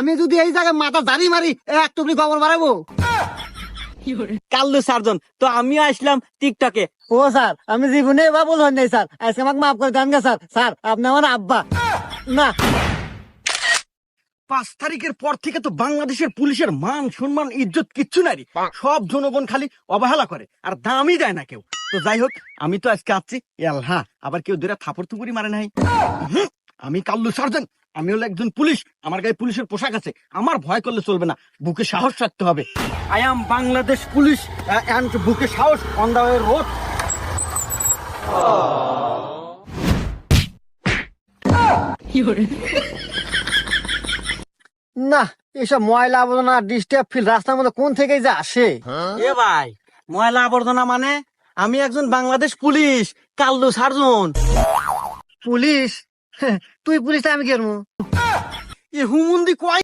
আমি যদি এই জায়গায় মাথা দাঁড়ি মারি এক টুকরি খবর বাড়াবো। কাল্লু সার্জন, তো আমিও আসলাম টিকটকে। ও স্যার, আমি জীবনে এবার বলবেন নাই স্যার, আজকে আমাকে মাফ করে দেন গে স্যার। স্যার আপনি আমার আব্বা না। 5 তারিখের পর থেকে তো বাংলাদেশের পুলিশের মান সম্মান ইজ্জত কিচ্ছু নাই রে। সব জনগণ খালি অবহেলা করে আর দামই দেয় না কেউ। তো যাই হোক, আমি তো আজকে আসছি হ্যাঁ, আবার কেউ দুরা থাপড় থুপুরি মারে নাই। আমি কাল্লু সার্জন, আমি হলো একজন পুলিশ। আমার গায়ে পুলিশের পোশাক আছে, আমার ভয় করলে চলবে না, বুকে সাহস রাখতে হবে। I am Bangladesh police and বুকে সাহস অন দা ওয়ে রোড। না, এসব ময়লা আবর্জনা ডিস্টার্ব ফিল রাস্তার মধ্যে কোন থেকে যে আসে। এ ভাই, ময়লা আবর্জনা মানে আমি একজন Bangladesh police, Kallu surgeon. Police? তুই পুলিশ, আমি কেন? এ হুমুন্দি কয়